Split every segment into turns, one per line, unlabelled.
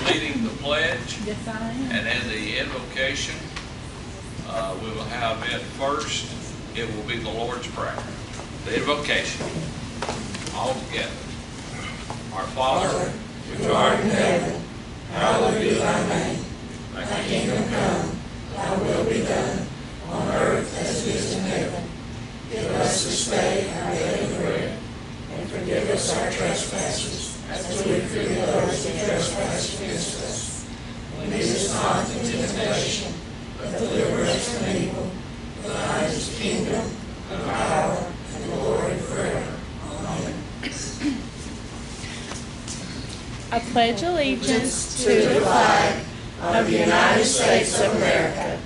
leading the pledge.
Yes, I am.
And in the invocation, we will have it first. It will be the Lord's Prayer. The invocation, all together. Our Father,
which art in heaven, hallowed be thy name. Thy kingdom come, thy will be done, on earth as it is in heaven. Give us this day our daily bread, and forgive us our trespasses, as we forgive those who trespass against us. Lead us not into temptation, but deliver us from evil. For thine is the kingdom, the power, and the glory forever. Amen.
I pledge allegiance
To the flag of the United States of America,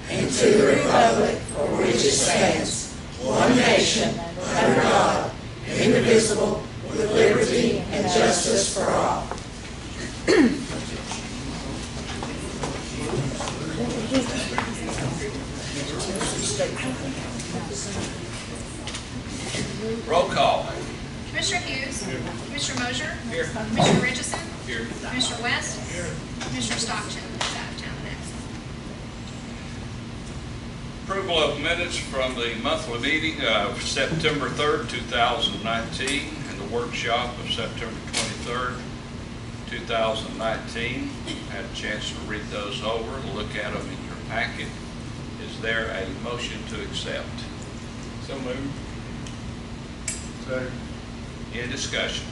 and to the republic for which it stands, one nation, under God, indivisible, with liberty and justice for all.
roll call.
Commissioner Hughes.
Here.
Commissioner Mosier.
Here.
Commissioner Richardson.
Here.
Commissioner West. Here. Commissioner Stockton is out of town next.
Approval of minutes from the monthly meeting of September 3rd, 2019, and the workshop of September 23rd, 2019. Had a chance to read those over, look at them in your packet. Is there a motion to accept?
So moved. Second.
Any discussion?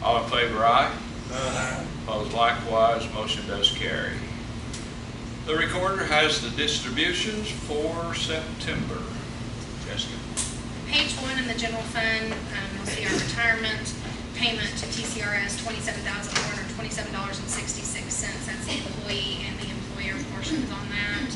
All in favor, aye.
Aye.
Opposed likewise, motion does carry. The recorder has the distributions for September. Jessica.
Page 1 in the general fund, you'll see our retirement payment to TCRS, $27,427.66. That's the employee and the employer portions on that.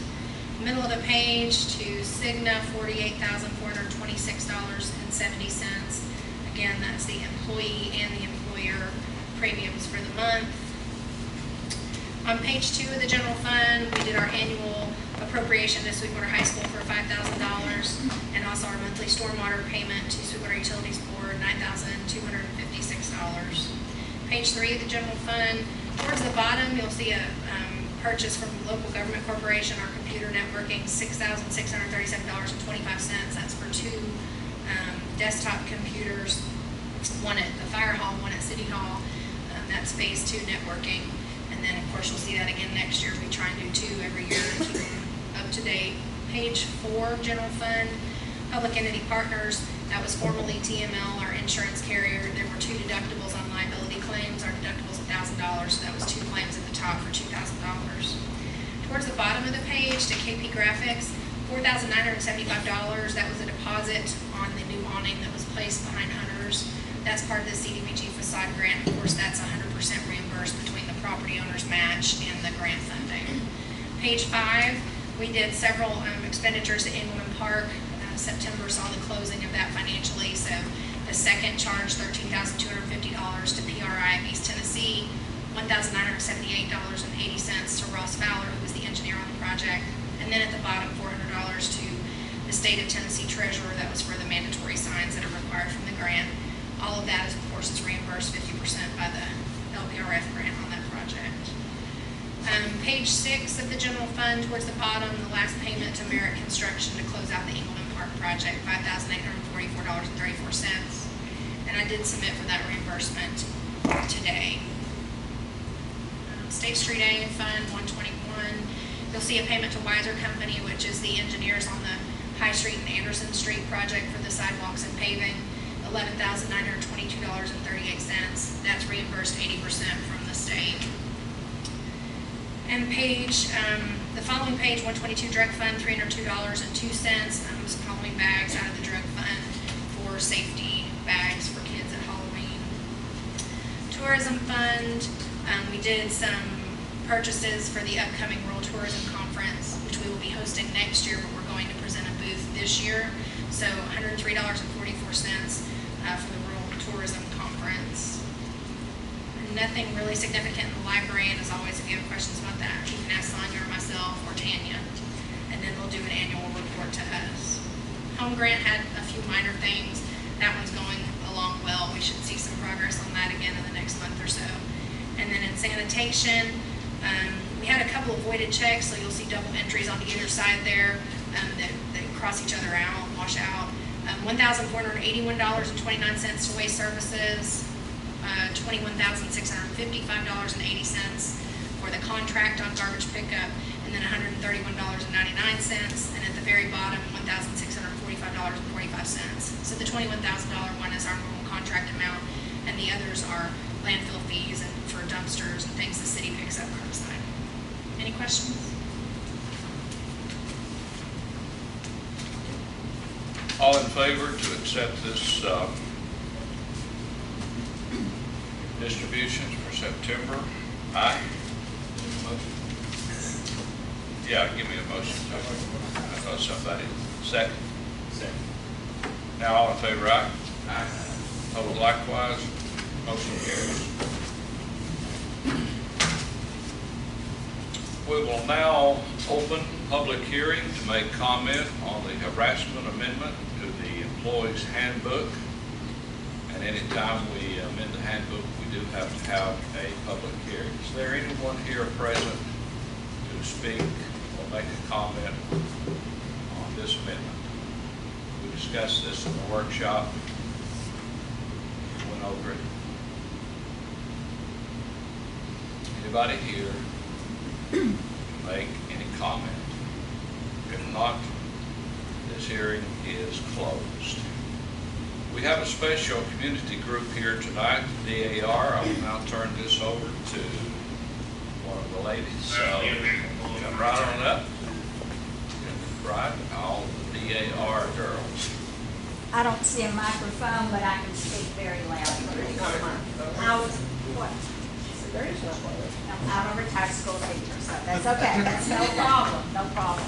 Middle of the page to Cigna, $48,426.70. Again, that's the employee and the employer premiums for the month. On page 2 of the general fund, we did our annual appropriation to Sweetwater High School for $5,000, and also our monthly stormwater payment to Sweetwater Utilities Board, $9,256. Page 3 of the general fund, towards the bottom, you'll see a purchase from local government corporation, our computer networking, $6,637.25. That's for 2 desktop computers, one at the fire hall, one at City Hall. That's phase 2 networking. And then, of course, you'll see that again next year. We try and do 2 every year to keep them up to date. Page 4, general fund, public entity partners. That was formerly TML, our insurance carrier. There were 2 deductibles on liability claims. Our deductible is $1,000, so that was 2 claims at the top for $2,000. Towards the bottom of the page, to KP Graphics, $4,975. That was a deposit on the new awning that was placed behind Hunter's. That's part of the CDBG facade grant. Of course, that's 100% reimbursed between the property owner's match and the grant funding. Page 5, we did several expenditures at Inwood Park. September saw the closing of that financially. So the second charge, $13,250 to PRI of East Tennessee, $1,978.80 to Ross Fowler, who was the engineer on the project. And then at the bottom, $400 to the state of Tennessee treasurer. That was for the mandatory signs that are required from the grant. All of that, of course, is reimbursed 50% by the LPRF grant on that project. Page 6 of the general fund, towards the bottom, the last payment to Merit Construction to close out the Engleman Park project, $5,844.34. And I did submit for that reimbursement today. State Street A Fund 121. You'll see a payment to Weiser Company, which is the engineers on the High Street and Anderson Street project for the sidewalks and paving. $11,922.38. That's reimbursed 80% from the state. And page, the following page, 122 drug fund, $302.02. I'm just calling bags out of the drug fund for safety bags for kids at Halloween. Tourism fund, we did some purchases for the upcoming World Tourism Conference, which we will be hosting next year, but we're going to present a booth this year. So $103.44 for the World Tourism Conference. Nothing really significant in the library, and as always, if you have questions about that, you can ask Sonia or myself or Tanya, and then we'll do an annual report to us. Home grant had a few minor things. That one's going along well. We should see some progress on that again in the next month or so. And then in sanitation, we had a couple of voided checks, so you'll see double entries on either side there that cross each other out, wash out. $1,481.29 to waste services, $21,655.80 for the contract on garbage pickup, and then $131.99, and at the very bottom, $1,645.45. So the $21,000 one is our normal contract amount, and the others are landfill fees and for dumpsters and things the city picks up curbside. Any questions?
All in favor to accept this distributions for September? Aye? Yeah, give me a motion. I thought somebody, second. Now all in favor, aye? Aye. Opposed likewise, motion carries. We will now open public hearing to make comment on the harassment amendment to the employee's handbook. And anytime we amend the handbook, we do have to have a public hearing. Is there anyone here present to speak or make a comment on this amendment? We discussed this in the workshop. Went over it. Anybody here make any comment? If not, this hearing is closed. We have a special community group here tonight, DAR. I will now turn this over to one of the ladies. So come right on up. Right, all the DAR girls.
I don't see a microphone, but I can speak very loudly. I was, what? I'm a retired school teacher, so that's okay. That's no problem, no problem.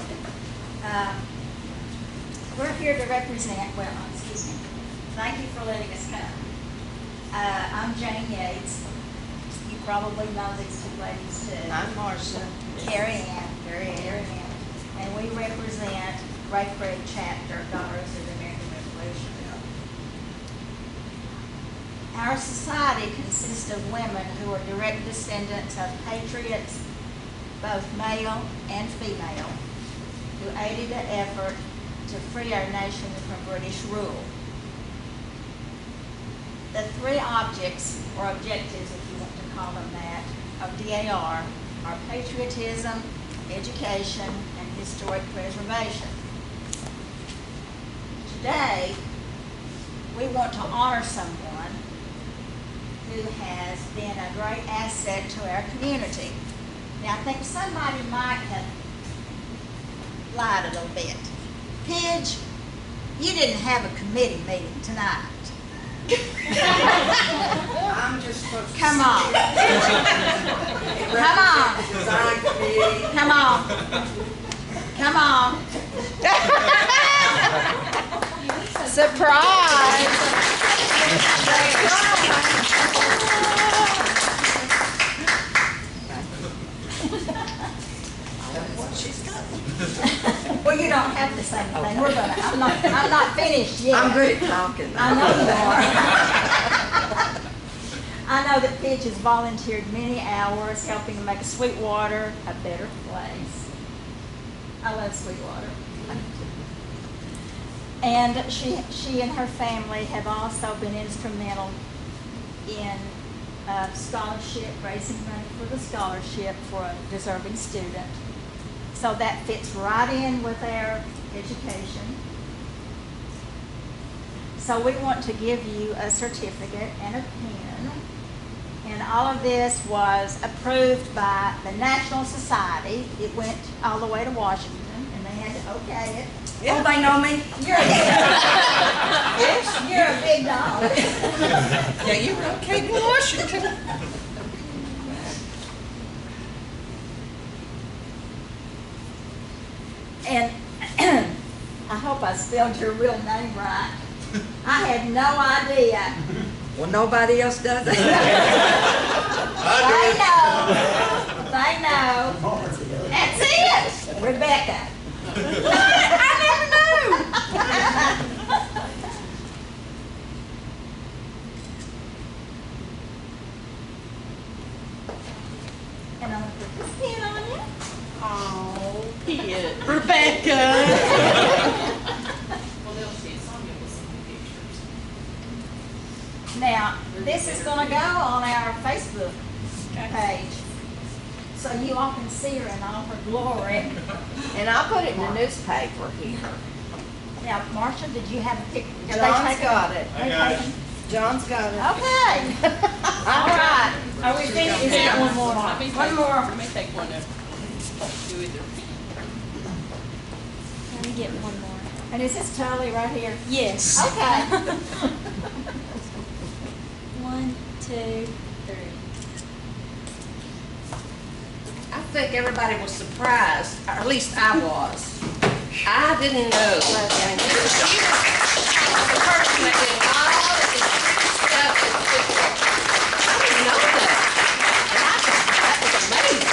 We're here to represent, well, excuse me. Thank you for letting us come. I'm Jane Yates. You probably know these two ladies too.
I'm Marcia.
Carrie Ann. And we represent Great Creek Chapter, Daughters of the American Revolution. Our society consists of women who are direct descendants of patriots, both male and female, who aided the effort to free our nation from British rule. The three objects, or objectives if you want to call them that, of DAR are patriotism, education, and historic preservation. Today, we want to honor someone who has been a great asset to our community. Now, I think somebody might have lied a little bit. Pidge, you didn't have a committee meeting tonight.
I'm just supposed to.
Come on. Come on.
Design committee.
Come on. Come on. Surprise. Well, you don't have to say anything. We're gonna. I'm not finished yet.
I'm good at talking.
I know you are. I know that Pidge has volunteered many hours helping to make Sweetwater a better place. I love Sweetwater. And she and her family have also been instrumental in scholarship, raising money for the scholarship for a deserving student. So that fits right in with our education. So we want to give you a certificate and a pen. And all of this was approved by the National Society. It went all the way to Washington, and they had to okay it.
Oh, they know me?
You're a big yes, you're a big dog.
Yeah, you were okay in Washington.
And I hope I spelled your real name right. I had no idea.
Well, nobody else does it.
They know. That's it. Rebecca. I never knew. And I'm gonna put this pin on you.
Oh, Kid. Rebecca.
Well, they'll see Sonia with some pictures.
Now, this is gonna go on our Facebook page. So you all can see her in all her glory.
And I'll put it in the newspaper here.
Now, Marcia, did you have a picture?
John's got it.
I got it.
John's got it.
Okay. All right. Are we finished? Is that one more?
Let me
One
take-
more.
Let me take one of do either.
Let me get one more.
And is this Tully right here?
Yes.
Okay.
1, 2, 3.
I think everybody was surprised, or at least I was. I didn't know. She was the person that did all of this stuff in Sweetwater. I didn't know that. And I thought that was amazing.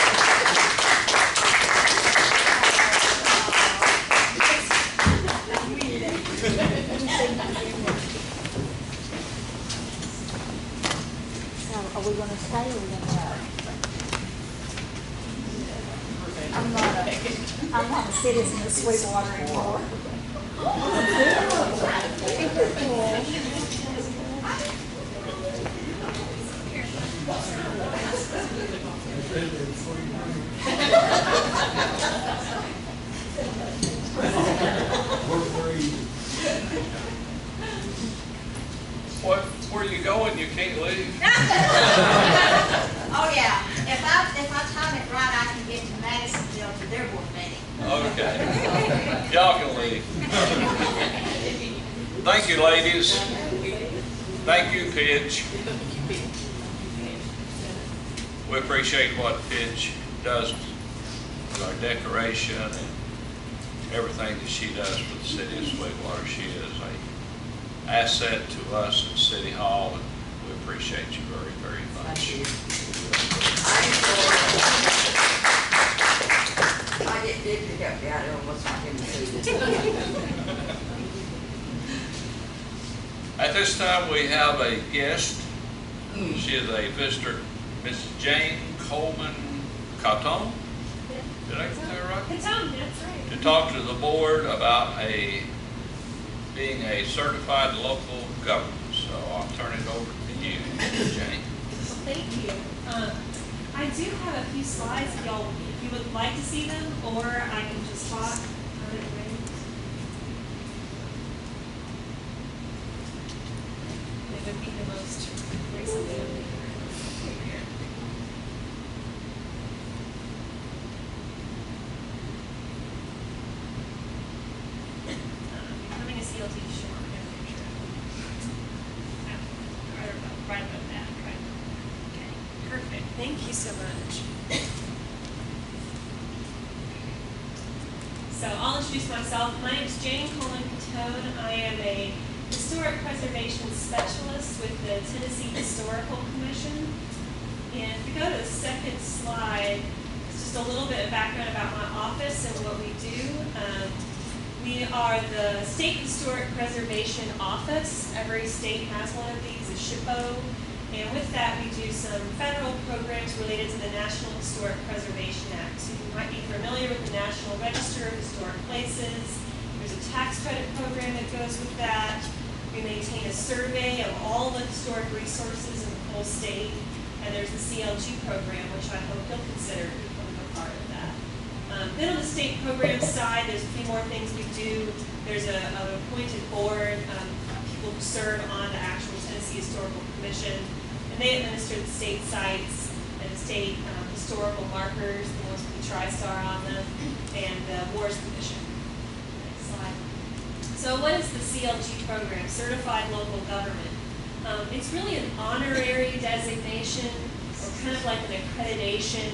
So are we gonna stay or are we gonna go? I'm not a citizen of Sweetwater anymore.
Where you going, you can't leave.
Oh, yeah. If I time it right, I can get to Madisonville to their board meeting.
Okay. Y'all can leave. Thank you, ladies. Thank you, Pidge. We appreciate what Pidge does with our decoration and everything that she does for the city of Sweetwater. She is an asset to us at City Hall, and we appreciate you very, very much.
I get dizzy up there, I almost like him to see this.
At this time, we have a guest. She is a visitor, Mrs. Jane Coleman Caton. Did I get that right?
Caton, that's right.
To talk to the board about being a certified local government. So I'll turn it over to you, Jane.
Well, thank you. I do have a few slides if you would like to see them, or I can just talk. It would be the most recently. Becoming a CLT short. Right about that, right? Okay, perfect. Thank you so much. So I'll introduce myself. My name is Jane Coleman Catone. I am a historic preservation specialist with the Tennessee Historical Commission. And if you go to the second slide, it's just a little bit of background about my office and what we do. We are the State Historic Preservation Office. Every state has one of these, a SHPO. And with that, we do some federal programs related to the National Historic Preservation Act. So you might be familiar with the National Register of Historic Places. There's a tax credit program that goes with that. We maintain a survey of all the historic resources in the whole state. And there's the CLG program, which I hope you'll consider becoming a part of that. Then on the state program side, there's a few more things we do. There's an appointed board, people who serve on the actual Tennessee Historical Commission, and they administer the state sites and the state historical markers, the ones with the TriStar on them, and the Wars Commission. Next slide. So what is the CLG program, Certified Local Government? It's really an honorary designation, or kind of like an accreditation,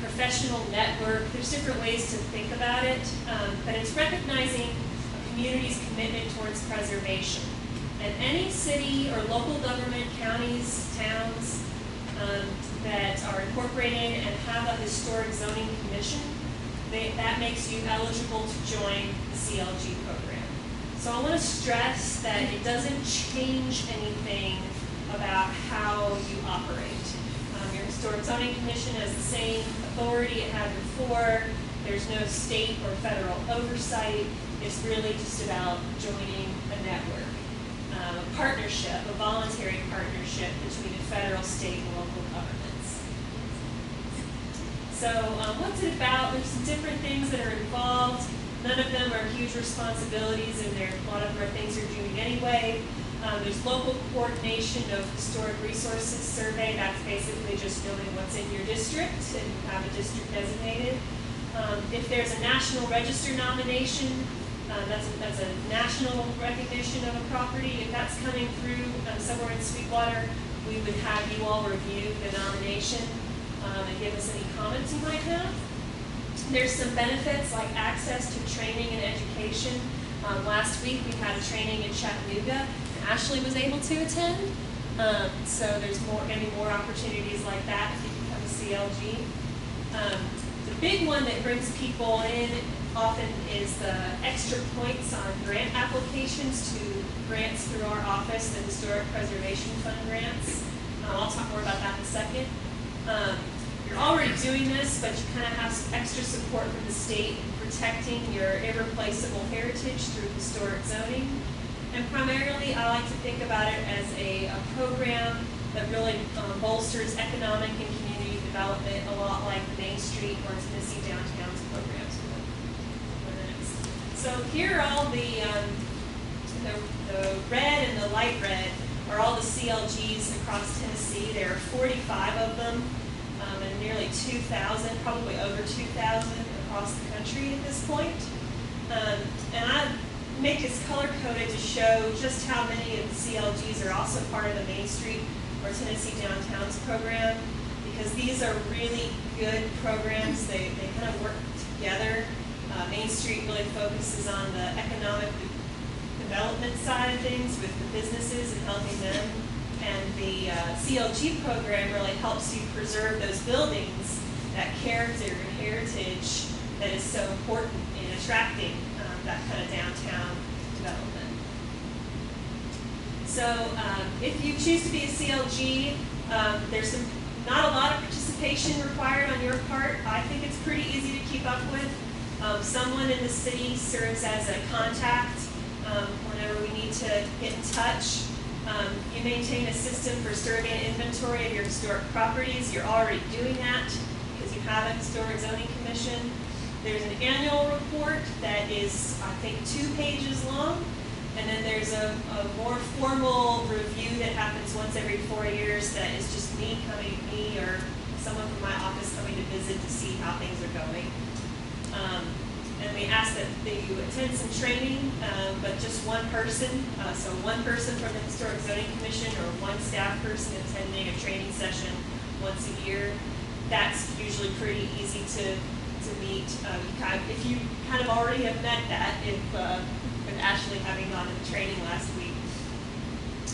professional network. There's different ways to think about it, but it's recognizing a community's commitment towards preservation. And any city or local government, counties, towns that are incorporated and have a historic zoning commission, that makes you eligible to join the CLG program. So I want to stress that it doesn't change anything about how you operate. Your Historic Zoning Commission has the same authority it had before. There's no state or federal oversight. It's really just about joining a network, a partnership, a voluntary partnership between the federal, state, and local governments. So what's it about? There's some different things that are involved. None of them are huge responsibilities, and a lot of them are things you're doing anyway. There's local coordination of historic resources survey. That's basically just knowing what's in your district and have a district designated. If there's a National Register nomination, that's a national recognition of a property. If that's coming through somewhere in Sweetwater, we would have you all review the nomination and give us any comments you might have. There's some benefits like access to training and education. Last week we had a training in Chattanooga. Ashley was able to attend. So there's going to be more opportunities like that if you become a CLG. The big one that brings people in often is the extra points on grant applications to grants through our office, the Historic Preservation Fund grants. I'll talk more about that in a second. You're already doing this, but you kind of have some extra support from the state in protecting your irreplaceable heritage through historic zoning. And primarily, I like to think about it as a program that really bolsters economic and community development, a lot like the Main Street or Tennessee Downtown's programs. So here are all the red and the light red are all the CLGs across Tennessee. There are 45 of them, and nearly 2,000, probably over 2,000 across the country at this point. And I make this color-coded to show just how many of the CLGs are also part of the Main Street or Tennessee Downtown's program, because these are really good programs. They kind of work together. Main Street really focuses on the economic development side of things with the businesses and helping them. And the CLG program really helps you preserve those buildings, that character and heritage that is so important in attracting that kind of downtown development. So if you choose to be a CLG, there's not a lot of participation required on your part. I think it's pretty easy to keep up with. Someone in the city serves as a contact whenever we need to get in touch. You maintain a system for survey and inventory of your historic properties. You're already doing that because you have a historic zoning commission. There's an annual report that is, I think, 2 pages long. And then there's a more formal review that happens once every 4 years that is just me or someone from my office coming to visit to see how things are going. And we ask that you attend some training, but just one person. So one person from the Historic Zoning Commission or one staff person attending a training session once a year. That's usually pretty easy to meet. If you kind of already have met that, with Ashley having gone to the training last week.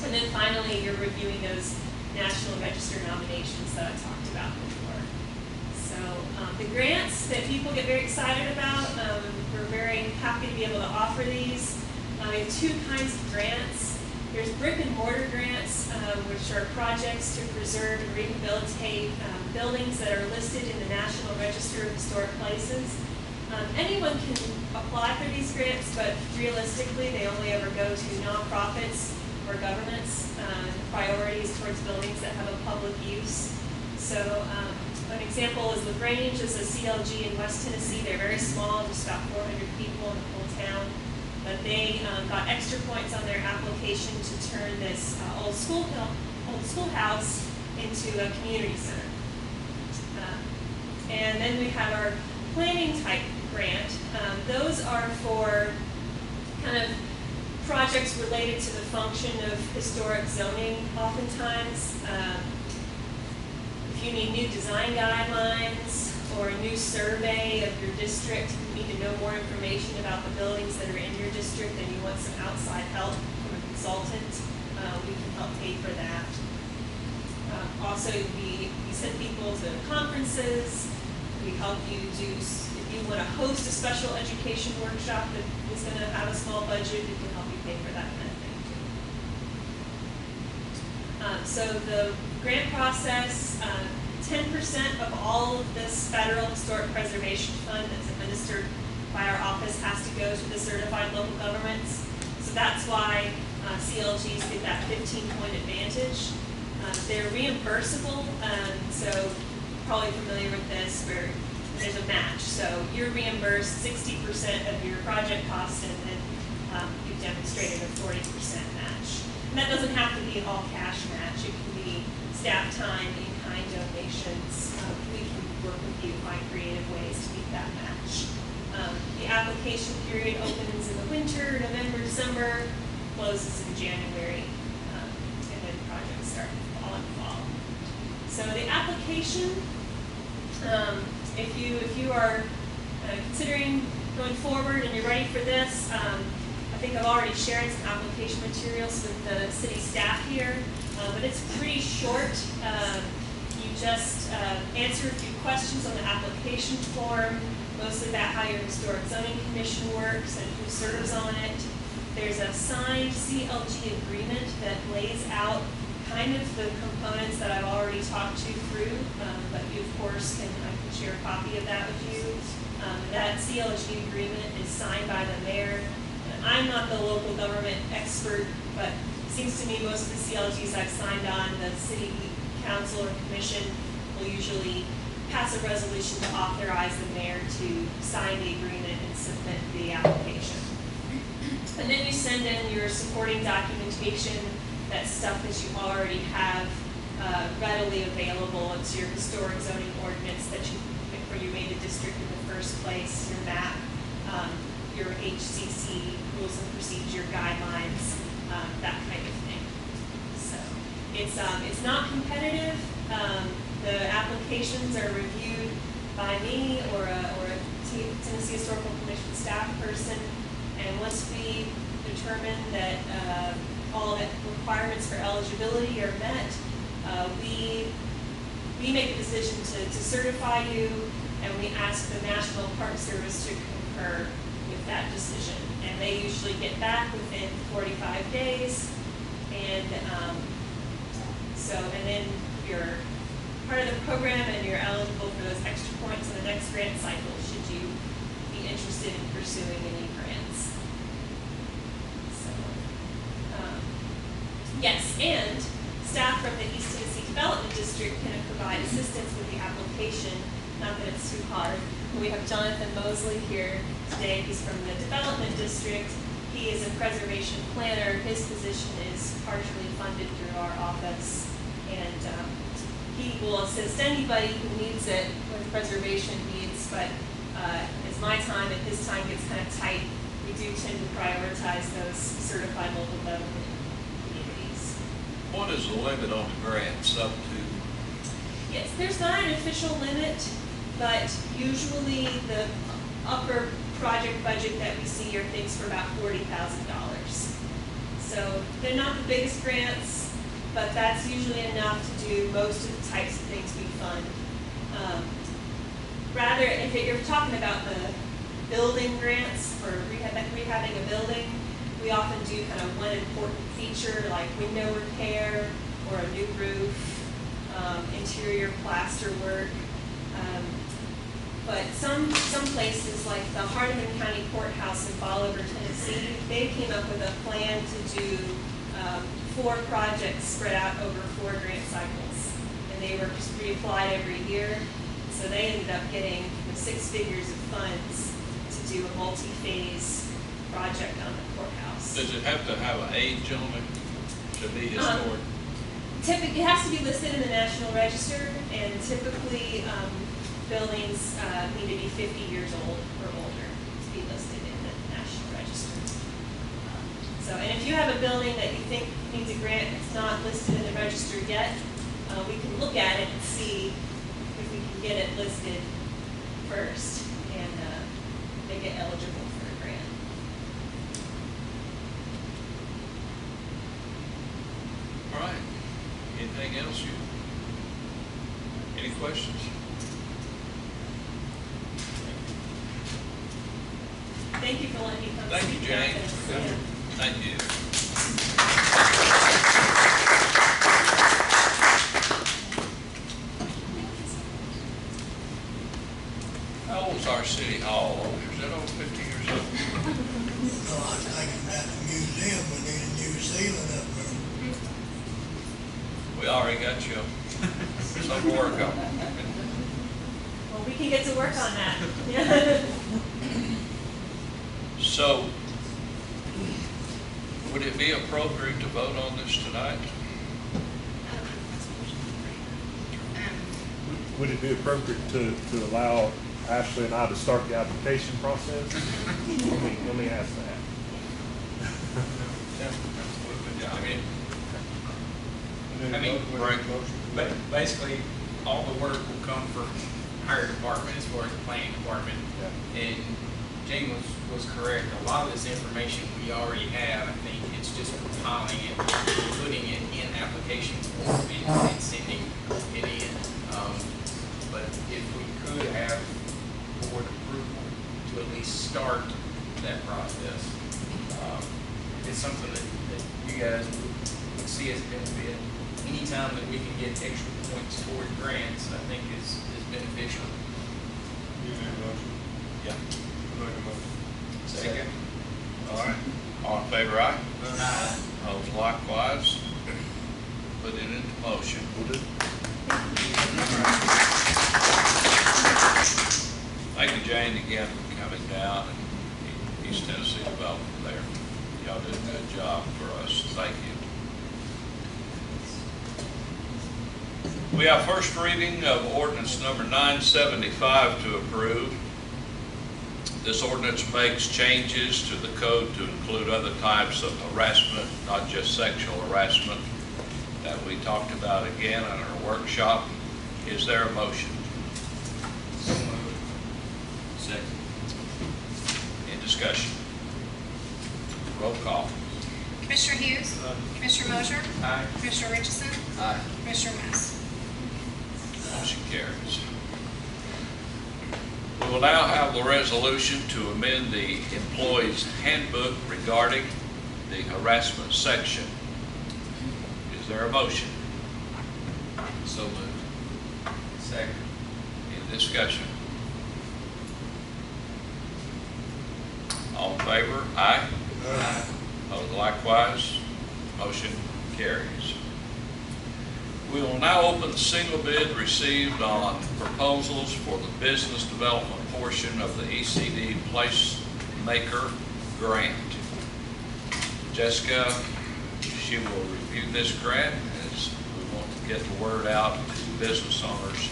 And then finally, you're reviewing those National Register nominations that I talked about before. So the grants that people get very excited about, we're very happy to be able to offer these. We have 2 kinds of grants. There's brick and mortar grants, which are projects to preserve and rehabilitate buildings that are listed in the National Register of Historic Places. Anyone can apply for these grants, but realistically, they only ever go to nonprofits or governments, priorities towards buildings that have a public use. So an example is LaGrange is a CLG in West Tennessee. They're very small, just about 400 people in the whole town. But they got extra points on their application to turn this old schoolhouse into a community center. And then we have our planning type grant. Those are for kind of projects related to the function of historic zoning oftentimes. If you need new design guidelines or a new survey of your district, you need to know more information about the buildings that are in your district and you want some outside help from a consultant, we can help pay for that. Also, we send people to conferences. We help you do, if you want to host a special education workshop that is going to have a small budget, we can help you pay for that kind of thing too. So the grant process 10% of all of this federal historic preservation fund that's administered by our office has to go to the certified local governments. So that's why CLGs get that 15-point advantage. They're reimbursable, so probably familiar with this, where there's a match. So you're reimbursed 60% of your project cost, and then you've demonstrated a 40% match. And that doesn't have to be an all-cash match. It can be staff time, in-kind donations. We can work with you to find creative ways to meet that match. The application period opens in the winter, November, December, closes in January, and then projects start all in fall. So the application, if you are considering going forward and you're ready for this, I think I've already shared some application materials with the city staff here, but it's pretty short. You just answer a few questions on the application form, mostly about how your historic zoning commission works and who serves on it. There's a signed CLG agreement that lays out kind of the components that I've already talked you through, but you of course I can share a copy of that with you. That CLG agreement is signed by the mayor. I'm not the local government expert, but it seems to me most of the CLGs I've signed on, the city council or commission will usually pass a resolution to authorize the mayor to sign the agreement and submit the application. And then you send in your supporting documentation, that stuff that you already have readily available. It's your historic zoning ordinance that where you made a district in the first place, your map, your HCC rules and procedure guidelines, that kind of thing. So it's not competitive. The applications are reviewed by me or a Tennessee Historical Commission staff person, and once we determine that all the requirements for eligibility are met, we make a decision to certify you, and we ask the National Park Service to concur with that decision. And they usually get back within 45 days, and and then you're part of the program and you're eligible for those extra points in the next grant cycle should you be interested in pursuing any grants. So, yes, and staff from the East Tennessee Development District can provide assistance with the application. Not that it's too hard. We have Jonathan Mosley here today. He's from the Development District. He is a preservation planner. His position is partially funded through our office, and he will assist anybody who needs it with preservation needs, but as my time and his time gets kind of tight, we do tend to prioritize those certified local government communities.
What is the limit on the grants up to?
Yes, there's not an official limit, but usually the upper project budget that we see are things for about $40,000. So they're not the biggest grants, but that's usually enough to do most of the types of things we fund. Rather, if you're talking about the building grants for rehabbing a building, we often do kind of one important feature like window repair or a new roof, interior plaster work. But some places like the Hardeman County Courthouse in Bolivar, Tennessee, they came up with a plan to do 4 projects spread out over 4 grant cycles, and they were just reapplied every year. So they ended up getting 6 figures of funds to do a multi-phase project on the courthouse.
Does it have to have an age on it to be historic?
Typically, it has to be listed in the National Register, and typically buildings need to be 50 years old or older to be listed in the National Register. And if you have a building that you think needs a grant, it's not listed in the register yet, we can look at it and see if we can get it listed first and make it eligible for a grant.
All right. Anything else? Any questions?
Thank you for letting me come.
Thank you,
speak
Jane.
about this. Yeah.
Thank you. How old's our city hall? Is that over 50 years old?
No, I was thinking about the museum, we need a new ceiling up there.
We already got you some work on.
Well, we can get to work on that. Yeah.
So, would it be appropriate to vote on this tonight?
Would it be appropriate to allow Ashley and I to start the application process? Let me ask that.
Yeah, I mean,
I mean, basically, all the work will come from our department as far as the planning department. And Jane was correct. A lot of this information we already have. I think it's just compiling it, putting it in application form and sending it in. But if we could have board approval to at least start that process, it's something that you guys would see as a benefit. Anytime that we can get extra points toward grants, I think is beneficial.
yeah.
Second.
All right. All in favor, aye? Opposed likewise. Put it into motion. Thank you, Jane, again for coming down and East Tennessee Development there. Y'all did a good job for us. Thank you. We have first reading of ordinance number 975 to approve. This ordinance makes changes to the code to include other types of harassment, not just sexual harassment, that we talked about again in our workshop. Is there a motion? Second. Any discussion? Roll call.
Commissioner Hughes? Commissioner Mosier?
Aye.
Commissioner Richardson?
Aye.
Commissioner West?
Motion carries. We will now have the resolution to amend the employee's handbook regarding the harassment section. Is there a motion? So moved.
Second.
Any discussion? All in favor? Aye. Opposed likewise. Motion carries. We will now open the single bid received on proposals for the business development portion of the ECD Placemaker Grant. Jessica, she will review this grant as we want to get the word out to business owners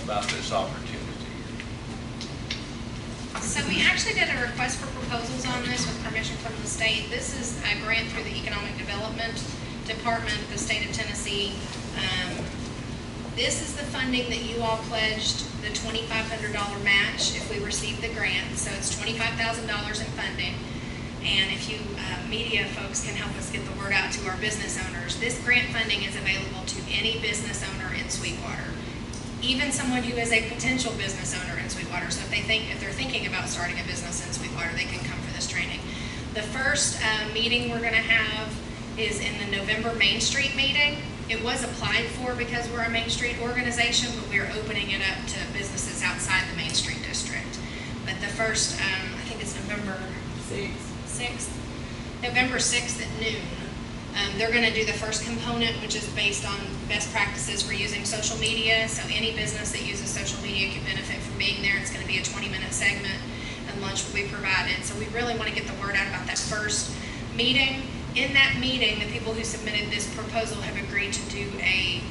about this opportunity.
So we actually did a request for proposals on this with permission from the state. This is a grant through the Economic Development Department of the state of Tennessee. This is the funding that you all pledged, the $2,500 match if we receive the grant. So it's $25,000 in funding. And if you media folks can help us get the word out to our business owners, this grant funding is available to any business owner in Sweetwater, even someone who is a potential business owner in Sweetwater. So if they're thinking about starting a business in Sweetwater, they can come for this training. The first meeting we're going to have is in the November Main Street meeting. It was applied for because we're a Main Street organization, but we're opening it up to businesses outside the Main Street district. But the first, I think it's November 6th? November 6th at noon. They're going to do the first component, which is based on best practices for using social media. So any business that uses social media can benefit from being there. It's going to be a 20-minute segment, and lunch will be provided. So we really want to get the word out about that first meeting. In that meeting, the people who submitted this proposal have agreed to do a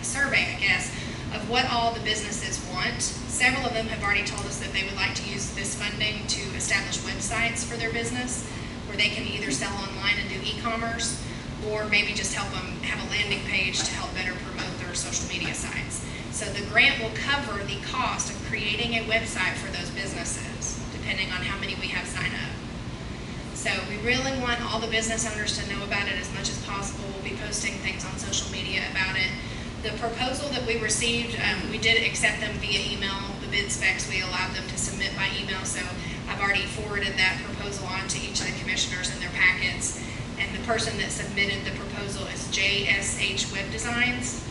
survey, I guess, of what all the businesses want. Several of them have already told us that they would like to use this funding to establish websites for their business, where they can either sell online and do e-commerce, or maybe just help them have a landing page to help better promote their social media sites. So the grant will cover the cost of creating a website for those businesses, depending on how many we have sign up. So we really want all the business owners to know about it as much as possible. We'll be posting things on social media about it. The proposal that we received, we did accept them via email. The bid specs, we allowed them to submit by email. So I've already forwarded that proposal on to each of the commissioners in their packets. And the person that submitted the proposal is JSH Web Designs.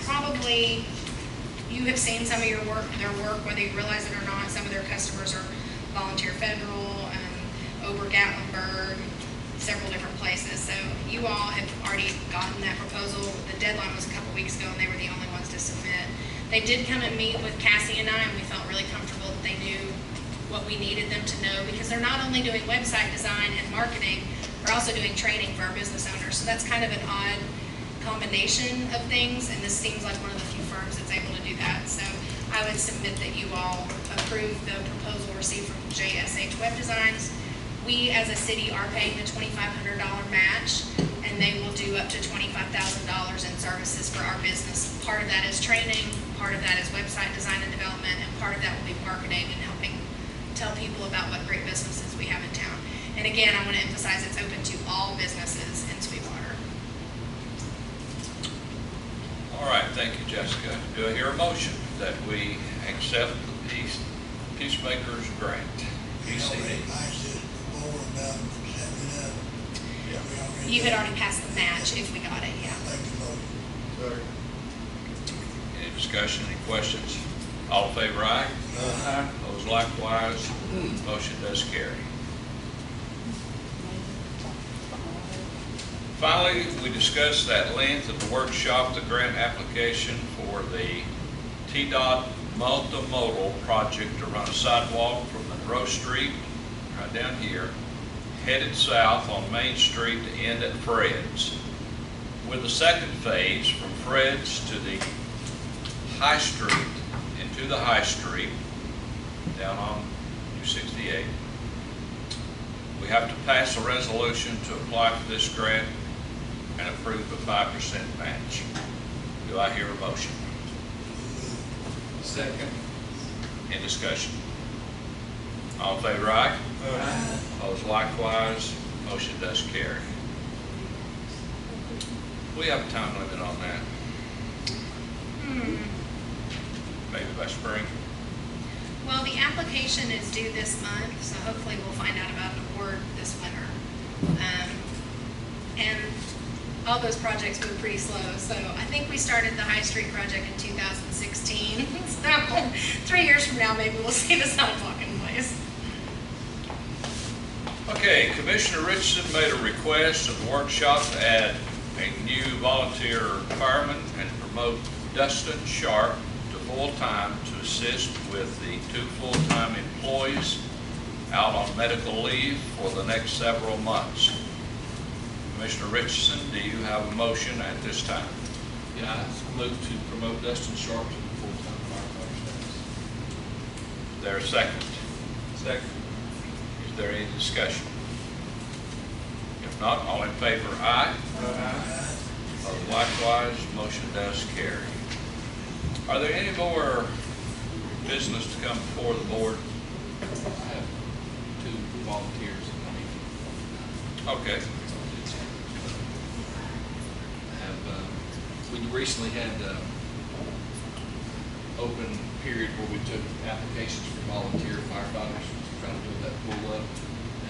Probably you have seen some of their work, whether you realize it or not. Some of their customers are Volunteer Federal, Ober Gatlinburg, several different places. So you all have already gotten that proposal. The deadline was a couple weeks ago, and they were the only ones to submit. They did come and meet with Cassie and I, and we felt really comfortable that they knew what we needed them to know, because they're not only doing website design and marketing, they're also doing training for our business owners. So that's kind of an odd combination of things, and this seems like one of the few firms that's able to do that. So I would submit that you all approve the proposal received from JSH Web Designs. We, as a city, are paying the $2,500 match, and they will do up to $25,000 in services for our business. Part of that is training, part of that is website design and development, and part of that will be marketing and helping tell people about what great businesses we have in town. And again, I want to emphasize it's open to all businesses in Sweetwater.
All right, thank you, Jessica. Do I hear a motion that we accept the Peacemakers Grant? PCD.
You had already passed the match if we got it, yeah.
Any discussion, any questions? All in favor, aye? Aye. Those likewise, motion does carry. Finally, we discussed at length at the workshop the grant application for the TDOT multimodal project to run a sidewalk from Monroe Street, right down here, headed south on Main Street to end at Fred's, with the second phase from Fred's to the High Street, into the High Street, down on 268. We have to pass a resolution to apply for this grant and approve a 5% match. Do I hear a motion?
Second.
In discussion. All in favor, aye?
Aye.
Opposed likewise, motion does carry. We have a time limit on that, maybe by spring.
Well, the application is due this month, so hopefully we'll find out about an award this winter. And all those projects move pretty slow, so I think we started the High Street project in 2016. So 3 years from now, maybe we'll see the sidewalk in place.
Okay, Commissioner Richardson made a request at the workshop to add a new volunteer fireman and promote Dustin Sharp to full-time to assist with the 2 full-time employees out on medical leave for the next several months. Commissioner Richardson, do you have a motion at this time?
Yeah, I move to promote Dustin Sharp to the full-time firefighter status.
Is there a second?
Second.
Is there any discussion? If not, all in favor, aye?
Aye.
Opposed likewise, motion does carry. Are there any more business to come before the board?
I have 2 volunteers in the meeting.
Okay.
We recently had open period where we took applications for volunteer firefighters, trying to build that pool up.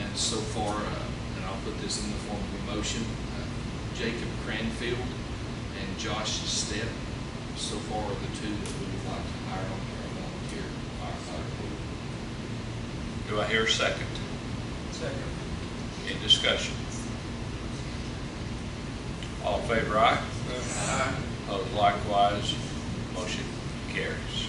And so far, and I'll put this in the form of a motion, Jacob Cranfield and Josh Stepp so far are the 2 that we would like to hire on our volunteer firefighter pool.
Do I hear a second?
Second.
In discussion. All in favor, aye?
Aye.
Opposed likewise, motion carries.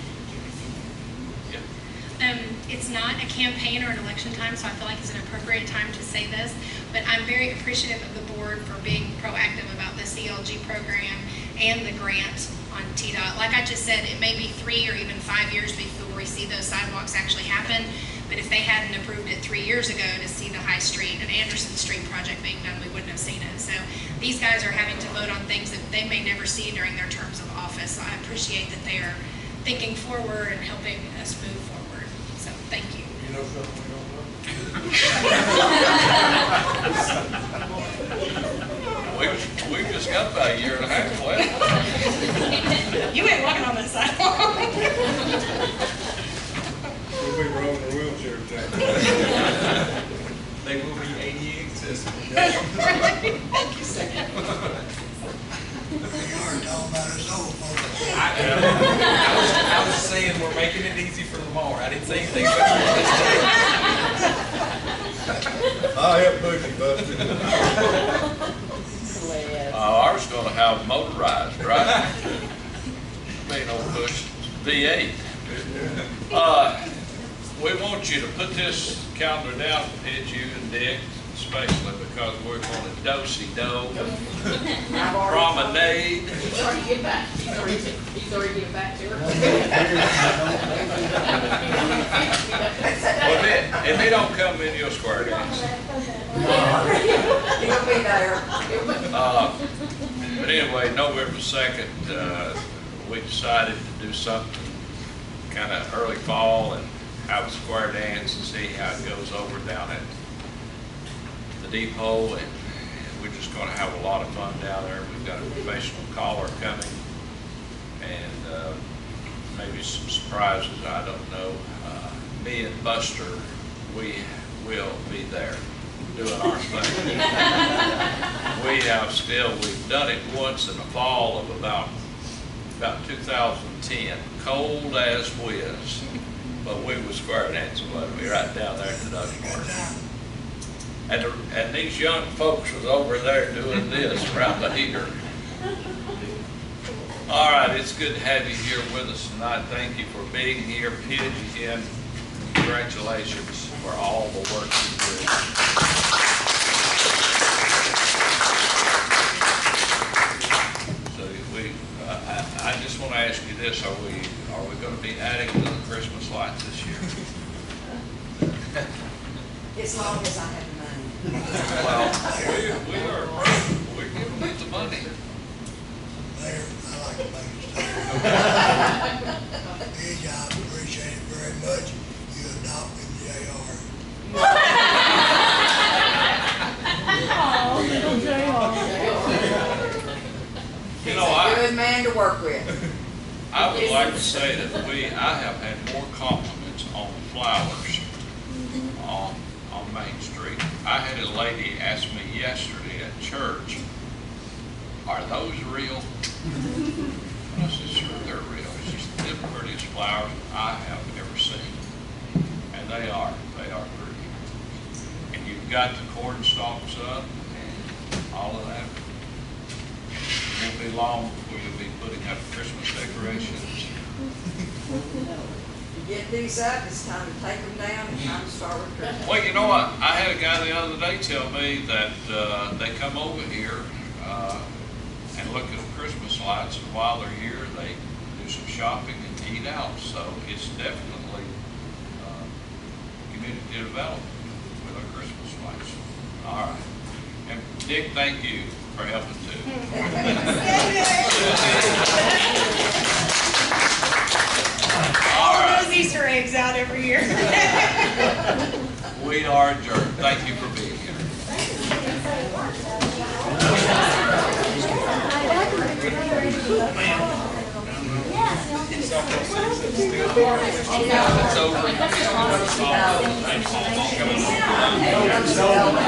Yeah.
It's not a campaign or an election time, so I feel like it's an appropriate time to say this, but I'm very appreciative of the board for being proactive about the CLG program and the grant on TDOT. Like I just said, it may be 3 or even 5 years before we see those sidewalks actually happen, but if they hadn't approved it 3 years ago to see the High Street and Anderson Street project being done, we wouldn't have seen it. So these guys are having to vote on things that they may never see during their terms of office, so I appreciate that they are thinking forward and helping us move forward. So thank you.
You know something we don't know?
We've just got about 1.5 years left.
You ain't walking on this sidewalk.
We'll be rolling a wheelchair today.
They will be ADA accessible.
Thank you, sir.
You are talking about us old folks.
I easy for Lamar. I didn't say anything but.
I'll help Boogie, Buster.
Ours gonna have motorized, right? Ain't no push V8. We want you to put this calendar down, Pidge, you and Dick, especially because we're going to do-si-do, promenade.
He's already getting back. He's already getting back to her.
Well, if he don't come in, you'll square dance.
He'll be there.
But anyway, November 2nd, we decided to do something kind of early fall and have a square dance and see how it goes over down at the depot. And we're just going to have a lot of fun down there. We've got a professional caller coming and maybe some surprises, I don't know. Me and Buster, we will be there doing our thing. We've done it once in the fall of about 2010, cold as whiz, but we was square dancing, wasn't we, right down there at the Duxbury. And these young folks was over there doing this around the heater. All right, it's good to have you here with us tonight. Thank you for being here. Pidge, again, congratulations for all the work you do. I just want to ask you this: Are we going to be adding to the Christmas lights this year?
As long as I have the money.
Well, we're giving you the money.
Mayor, I like to make a statement. Pidge, I appreciate it very much. You adopted JR.
Oh, little JR.
You know,
Good man to work with.
I would like to say that I have had more compliments on flowers on Main Street. I had a lady ask me yesterday at church, "Are those real?" I said, "Sure, they're real. It's just the prettiest flowers I have ever seen." And they are pretty. And you've got the corn stalks up and all of that. It won't be long before you'll be putting up Christmas decorations.
You get these up, it's time to take them down and time to start with Christmas.
Well, you know what? I had a guy the other day tell me that they come over here and look at the Christmas lights, and while they're here, they do some shopping and eat out. So it's definitely community development with our Christmas lights. All right. And Dick, thank you for helping too.
All those Easter eggs out every year.
We are adjourned. Thank you for being here. It's over.